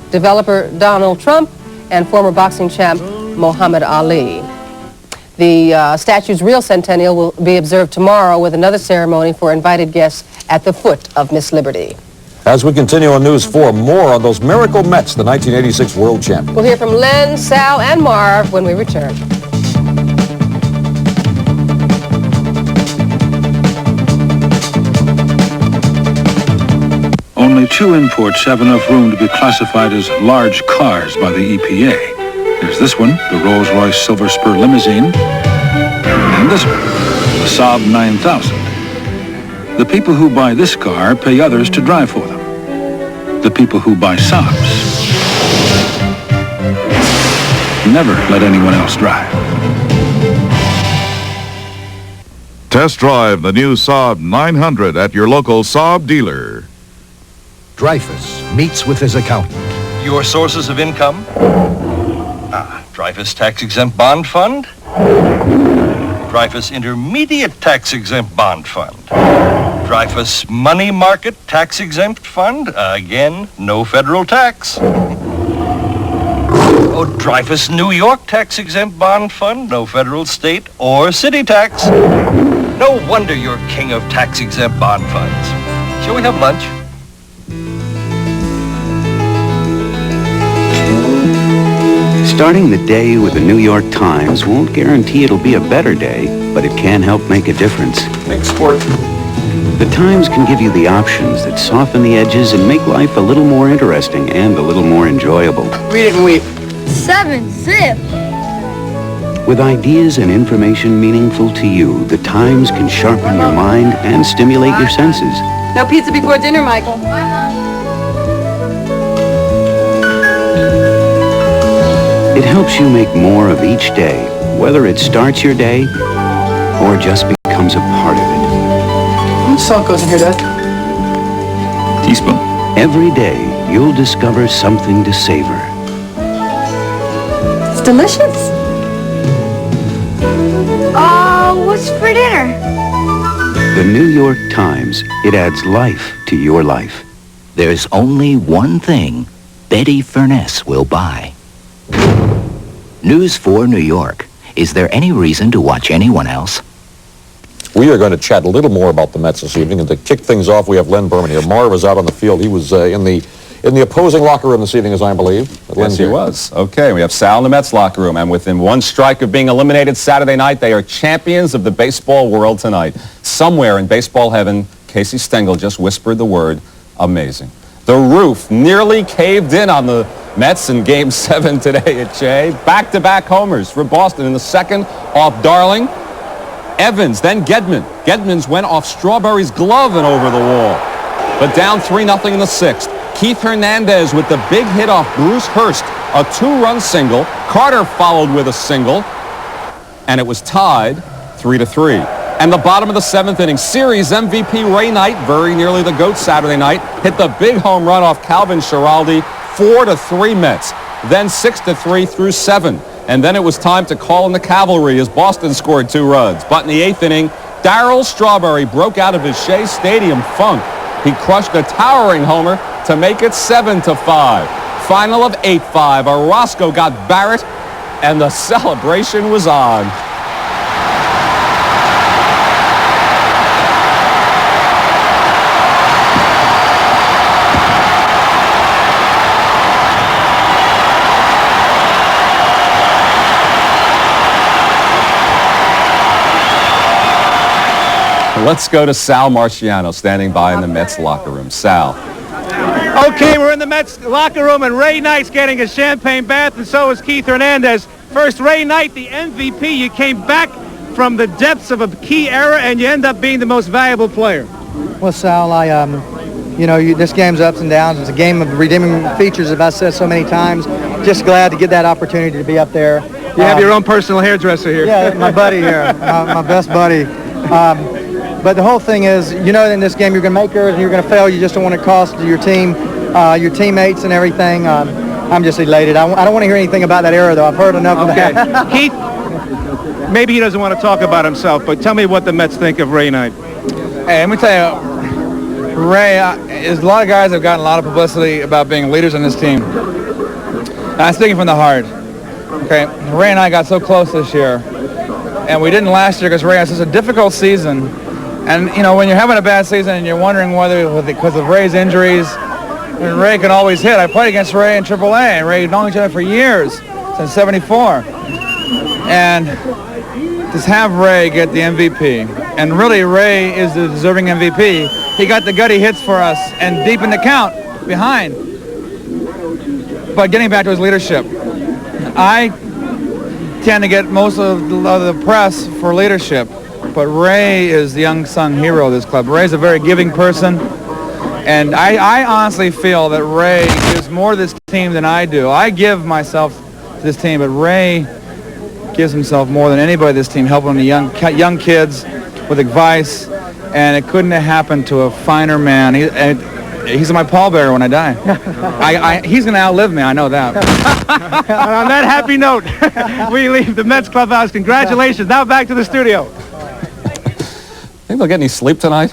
developer Donald Trump, and former boxing champ Muhammad Ali. The statue's real centennial will be observed tomorrow with another ceremony for invited guests at the foot of Miss Liberty. As we continue on News 4, more on those miracle Mets, the 1986 world champions. We'll hear from Len, Sal, and Marv when we return. Only 2 imports have enough room to be classified as large cars by the EPA. There's this one, the Rolls-Royce Silver Spur limousine, and this one, the Saab 9000. The people who buy this car pay others to drive for them. The people who buy Saabs never let anyone else drive. Test drive the new Saab 900 at your local Saab dealer. Dreyfus meets with his accountant. Your sources of income? Dreyfus Tax-Exempt Bond Fund? Dreyfus Intermediate Tax-Exempt Bond Fund? Dreyfus Money Market Tax-Exempt Fund? Again, no federal tax. Oh, Dreyfus New York Tax-Exempt Bond Fund? No federal, state, or city tax. No wonder you're king of tax-exempt bond funds. Shall we have lunch? Starting the day with the New York Times won't guarantee it'll be a better day, but it can help make a difference. The Times can give you the options that soften the edges and make life a little more interesting and a little more enjoyable. Read it and weep. 7-zip. With ideas and information meaningful to you, the Times can sharpen your mind and stimulate your senses. No pizza before dinner, Michael. It helps you make more of each day, whether it starts your day or just becomes a part of it. How much salt goes in here, Dad? Teaspoon. Every day, you'll discover something to savor. It's delicious. What's for dinner? The New York Times. It adds life to your life. There's only one thing Betty Furness will buy. News 4 New York. Is there any reason to watch anyone else? We are going to chat a little more about the Mets this evening, and to kick things off, we have Len Berman here. Marv is out on the field. He was in the opposing locker room this evening, as I believe. Yes, he was. Okay, we have Sal in the Mets locker room, and within one strike of being eliminated Saturday night, they are champions of the baseball world tonight. Somewhere in baseball heaven, Casey Stengel just whispered the word, amazing. The roof nearly caved in on the Mets in Game 7 today at Shea. Back-to-back homers for Boston in the second off Darling. Evans, then Gedman. Gedman's went off Strawberry's glove and over the wall. But down 3-0 in the sixth. Keith Hernandez with the big hit off Bruce Hurst, a two-run single. Carter followed with a single, and it was tied 3-3. And the bottom of the seventh inning, series MVP Ray Knight, very nearly the GOAT Saturday night, hit the big home run off Calvin Schiraldi, 4-3 Mets. Then 6-3 through 7. And then it was time to call in the cavalry as Boston scored 2 runs. But in the 8th inning, Darryl Strawberry broke out of his Shea Stadium funk. He crushed a towering homer to make it 7-5. Final of 8-5. Orosco got Barrett, and the celebration was on. Let's go to Sal Marciano standing by in the Mets locker room. Sal. Okay, we're in the Mets locker room, and Ray Knight's getting a champagne bath, and so is Keith Hernandez. First, Ray Knight, the MVP. You came back from the depths of a key era, and you end up being the most valuable player. Well, Sal, this game's ups and downs. It's a game of redeeming features, as I've said so many times. Just glad to get that opportunity to be up there. You have your own personal hairdresser here. Yeah, my buddy here, my best buddy. But the whole thing is, in this game you're going to make errors and you're going to fail. You just don't want to cost your team, your teammates and everything. I'm just elated. I don't want to hear anything about that error, though. I've heard enough of that. Keith, maybe he doesn't want to talk about himself, but tell me what the Mets think of Ray Knight. Hey, let me tell you, Ray, there's a lot of guys that have gotten a lot of publicity about being leaders on this team. And I'm speaking from the heart. Okay, Ray and I got so close this year, and we didn't last year because Ray had such a difficult season. And, when you're having a bad season and you're wondering whether because of Ray's injuries, and Ray can always hit. I played against Ray in AAA, and Ray had known each other for years, since '74. And just have Ray get the MVP. And really, Ray is the deserving MVP. He got the gutty hits for us and deep in the count behind. But getting back to his leadership, I tend to get most of the press for leadership. But Ray is the unsung hero of this club. Ray's a very giving person, and I honestly feel that Ray gives more to this team than I do. I give myself to this team, but Ray gives himself more than anybody on this team, helping the young kids with advice, and it couldn't have happened to a finer man. He's my pallbearer when I die. He's going to outlive me, I know that. On that happy note, we leave the Mets clubhouse. Congratulations. Now back to the studio. Think they'll get any sleep tonight?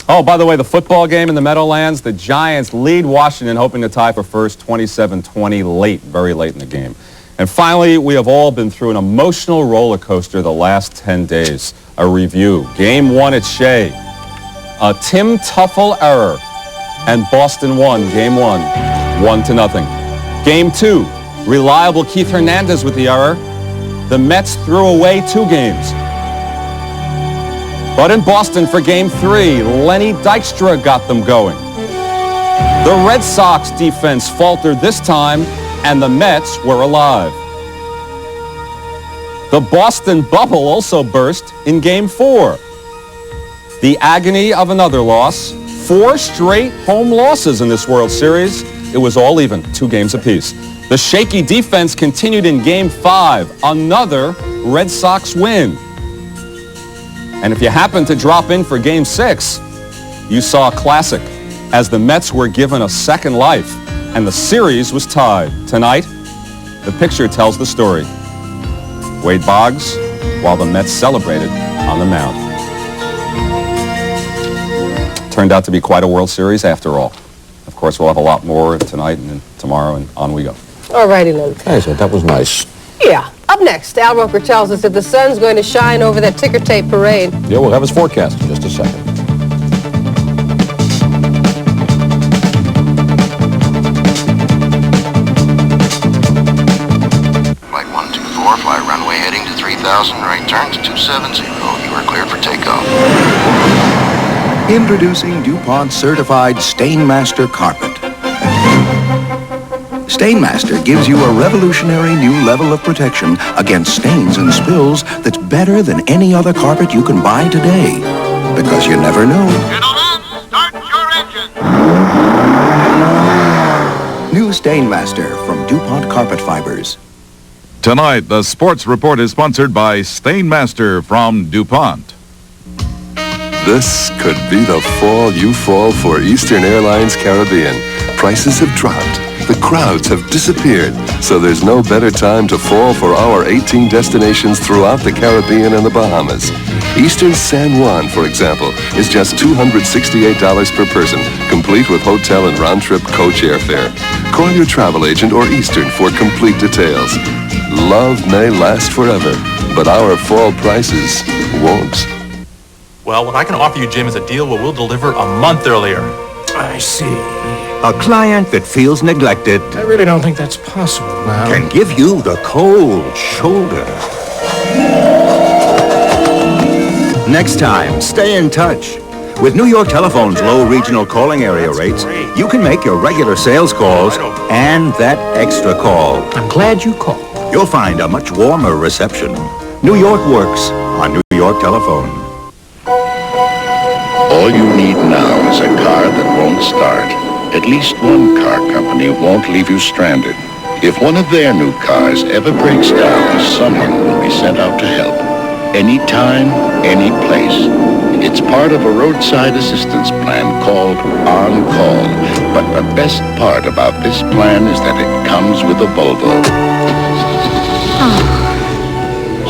Oh, by the way, the football game in the Meadowlands, the Giants lead Washington, hoping to tie for first, 27-20, late, very late in the game. And finally, we have all been through an emotional roller coaster the last 10 days. A review. Game 1 at Shea. A Tim Tuffle error. And Boston won Game 1, 1-0. Game 2, reliable Keith Hernandez with the error. The Mets threw away 2 games. But in Boston for Game 3, Lenny Dykstra got them going. The Red Sox defense faltered this time, and the Mets were alive. The Boston bubble also burst in Game 4. The agony of another loss. 4 straight home losses in this World Series. It was all even, 2 games apiece. The shaky defense continued in Game 5. Another Red Sox win. And if you happened to drop in for Game 6, you saw a classic as the Mets were given a second life and the series was tied. Tonight, the picture tells the story. Wade Boggs, while the Mets celebrated on the mound. Turned out to be quite a World Series after all. Of course, we'll have a lot more tonight and tomorrow, and on we go. All righty then. Okay, so that was nice. Yeah. Up next, Al Roker tells us if the sun's going to shine over that ticker tape parade. Yeah, we'll have his forecast in just a second. Flight 124, fly runway heading to 3000, right turn to 270. You are cleared for takeoff. Introducing DuPont Certified Stainmaster Carpet. Stainmaster gives you a revolutionary new level of protection against stains and spills that's better than any other carpet you can buy today. Because you never know. Gentlemen, start your engine. New Stainmaster from DuPont Carpet Fibers. Tonight, the sports report is sponsored by Stainmaster from DuPont. This could be the fall you fall for Eastern Airlines Caribbean. Prices have dropped. The crowds have disappeared, so there's no better time to fall for our 18 destinations throughout the Caribbean and the Bahamas. Eastern San Juan, for example, is just $268 per person, complete with hotel and round-trip coach airfare. Call your travel agent or Eastern for complete details. Love may last forever, but our fall prices won't. Well, what I can offer you, Jim, is a deal where we'll deliver a month earlier. I see. A client that feels neglected. I really don't think that's possible now. Can give you the cold shoulder. Next time, stay in touch. With New York Telephone's low regional calling area rates, you can make your regular sales calls and that extra call. I'm glad you called. You'll find a much warmer reception. New York works on New York Telephone. All you need now is a car that won't start. At least one car company won't leave you stranded. If one of their new cars ever breaks down, someone will be sent out to help. Anytime, any place. It's part of a roadside assistance plan called On Call. But the best part about this plan is that it comes with a Volvo.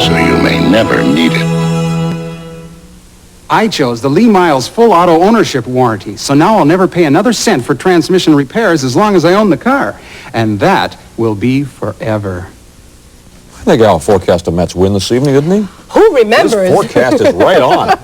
So you may never need it. I chose the Lee Miles full auto ownership warranty, so now I'll never pay another cent for transmission repairs as long as I own the car. And that will be forever. I think Al forecast a Mets win this evening, didn't he? Who remembers? His forecast is right on.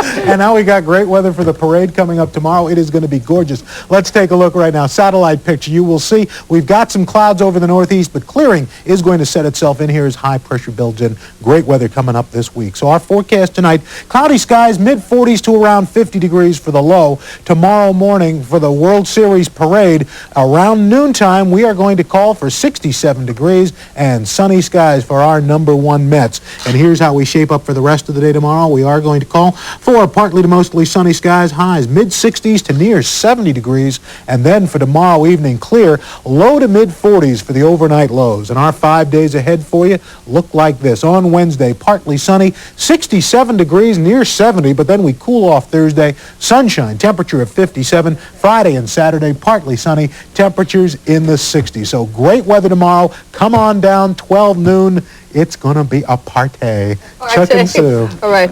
And now we got great weather for the parade coming up tomorrow. It is going to be gorgeous. Let's take a look right now. Satellite picture. You will see we've got some clouds over the northeast, but clearing is going to set itself in here as high pressure builds in. Great weather coming up this week. So our forecast tonight, cloudy skies, mid-40s to around 50 degrees for the low. Tomorrow morning for the World Series parade, around noontime, we are going to call for 67 degrees and sunny skies for our #1 Mets. And here's how we shape up for the rest of the day tomorrow. We are going to call for partly to mostly sunny skies, highs mid-60s to near 70 degrees, and then for tomorrow evening, clear, low to mid-40s for the overnight lows. And our 5 days ahead for you look like this. On Wednesday, partly sunny, 67 degrees, near 70, but then we cool off Thursday, sunshine, temperature of 57. Friday and Saturday, partly sunny, temperatures in the 60s. So great weather tomorrow. Come on down, 12 noon. It's going to be a party. Chuck and Sue. All right.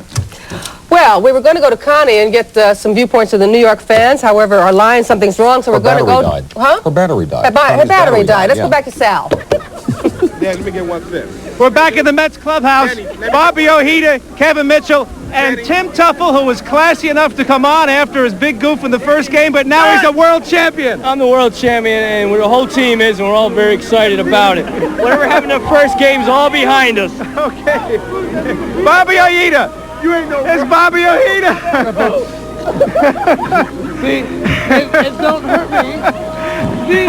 Well, we were going to go to Connie and get some viewpoints of the New York fans. However, our line, something's wrong, so we're going to go... Huh? Her battery died. Her battery died. Let's go back to Sal. Yeah, let me get one sip. We're back in the Mets clubhouse. Bobby Ojeda, Kevin Mitchell, and Tim Tuffle, who was classy enough to come on after his big goof in the first game, but now he's a world champion. I'm the world champion, and the whole team is, and we're all very excited about it. Whatever happened to the first game's all behind us. Okay. Bobby Ojeda. You ain't no... It's Bobby Ojeda. See, it don't hurt me. See,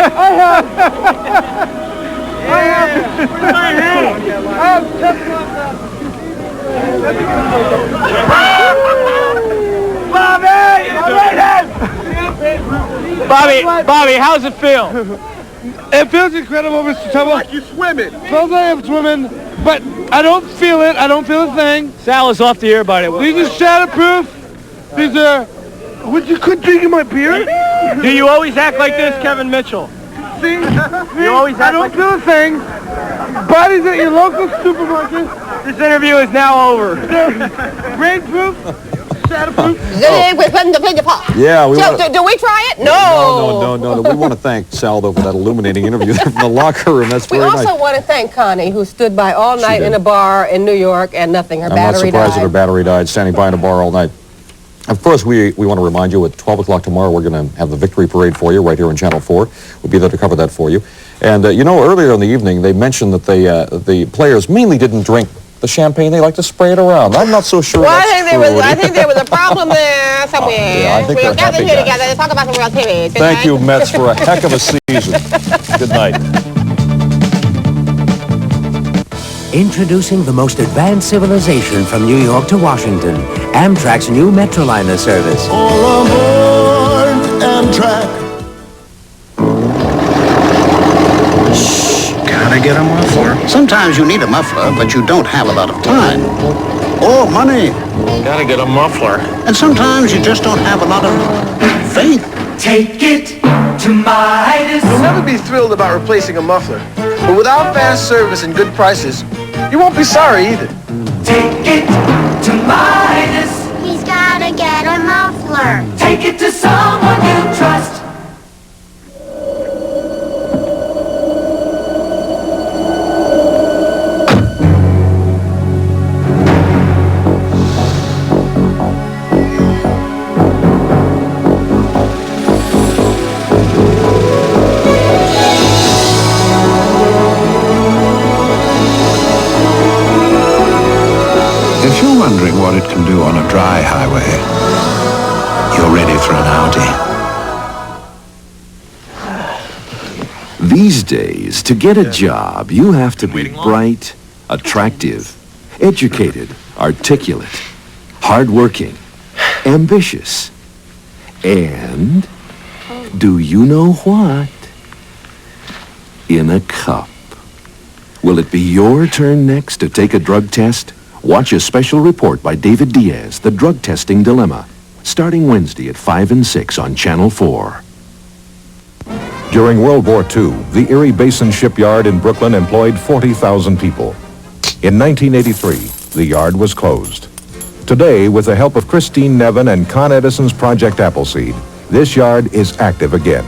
Bobby, how's it feel? It feels incredible, Mr. Tuffle. Like you're swimming. Feels like I'm swimming, but I don't feel it. I don't feel a thing. Sal is off the air, buddy. These are shatterproof. These are... Would you quit drinking my beer? Do you always act like this, Kevin Mitchell? See? You always I don't feel a thing. Buddies at your local supermarket. This interview is now over. They're rainproof. Yeah, we So, want do we try it? No. We want to thank Sal, though, for that illuminating interview there from the locker room. That's We very also nice. want to thank Connie, who stood by all night did. in a bar in New York and nothing. Her I'm not battery surprised that her died. battery died, standing by in a bar all night. Of course, we want to remind you at 12 o'clock tomorrow, we're going to have the victory parade for you right here on Channel 4. We'll be there to cover that for you. And, you know, earlier in the evening, they mentioned that the players mainly didn't drink the champagne. They like to spray it around. I'm not so sure Well, that's true. I think there was a problem there somewhere. yeah, I think we they're were gathered happy here guys. together to talk about some real TV. Thank you, Mets, for a heck of a season. Good night. Introducing the most advanced civilization from New York to Washington, Amtrak's new Metroliner service. All aboard Amtrak. Gotta get a muffler. Sometimes you need a muffler, but you don't have a lot of time. Or money. Gotta get a muffler. And sometimes you just don't have a lot of faith. Take it to Midas. You'll never be thrilled about replacing a muffler. But without fast service and good prices, you won't be sorry either. Take it to Midas. He's gotta get a muffler. Take it to someone you trust. If you're wondering what it can do on a dry highway, you're ready for an Audi. These days, to get a job, you have to be bright, attractive, educated, articulate, hardworking, ambitious, and, do you know what? In a cup. Will it be your turn next to take a drug test? Watch a special report by David Diaz, The Drug Testing Dilemma, starting Wednesday at 5 and 6 on Channel 4. During World War II, the Erie Basin Shipyard in Brooklyn employed 40,000 people. In 1983, the yard was closed. Today, with the help of Christine Nevin and Con Edison's Project Appleseed, this yard is active again.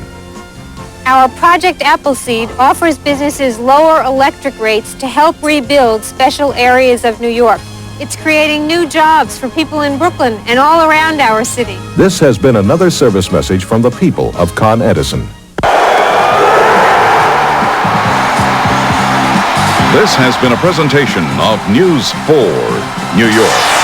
Our Project Appleseed offers businesses lower electric rates to help rebuild special areas of New York. It's creating new jobs for people in Brooklyn and all around our city. This has been another service message from the people of Con Edison. This has been a presentation of News 4 New York.